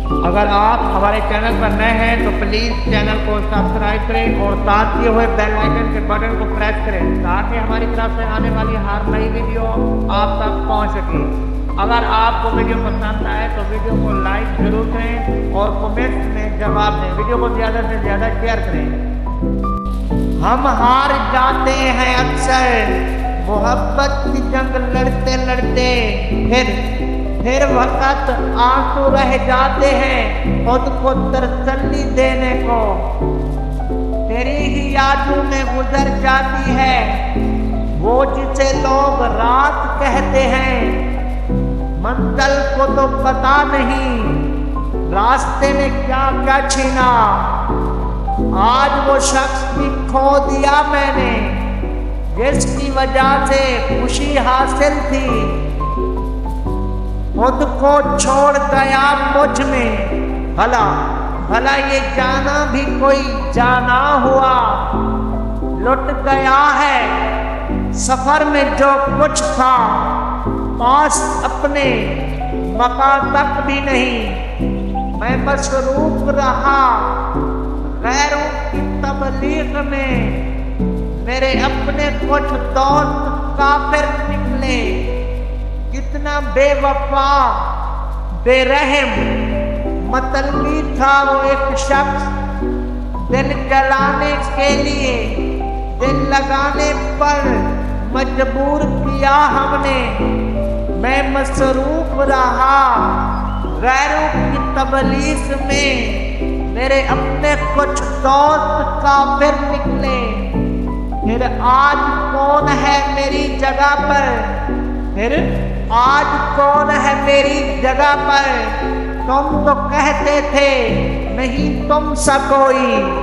اگر آپ ہمارے چینل پر نئے ہیں تو پلیز چینل کو سبسکرائب کریں اور ساتھ کیے ہوئے بیل آئیکن کے بٹن کو پریس کریں تاکہ ہماری طرف سے آنے والی ہر نئی ویڈیو آپ تک پہنچ سکے۔ اگر آپ کو ویڈیو پسند آئے تو ویڈیو کو لائک ضرور کریں اور کمنٹس میں جواب دیں۔ ویڈیو کو زیادہ سے زیادہ شیئر کریں۔ ہم ہار جاتے ہیں اکثر محبت کی جنگ لڑتے لڑتے، پھر وقت آنسو رہ جاتے ہیں خود کو تسلی دینے کو۔ تیری ہی یادوں میں گزر جاتی ہے وہ جسے لوگ رات کہتے ہیں، منزل کو تو پتا نہیں راستے میں کیا کیا چھینا۔ آج وہ شخص بھی کھو دیا میں نے جس کی وجہ سے خوشی حاصل تھی، خود کو چھوڑ گیا مجھ میں، بھلا یہ جانا بھی کوئی جانا ہوا۔ لٹ گیا ہے سفر میں جو کچھ تھا، پاس اپنے مقام تک بھی نہیں۔ میں مصروف رہا غیروں کی تبلیغ میں، میرے اپنے کچھ دوست کافر نکلے۔ کتنا بے وفا بے رحم مطلبی تھا وہ ایک شخص، دل جلانے کے لیے دل لگانے پر مجبور کیا ہم نے۔ میں مصروف رہا غیروں کی تبلیغ میں، میرے اپنے کچھ دوست کافر نکلے۔ پھر آج کون ہے میری جگہ پر؟ تم تو کہتے تھے نہیں تم سا کوئی۔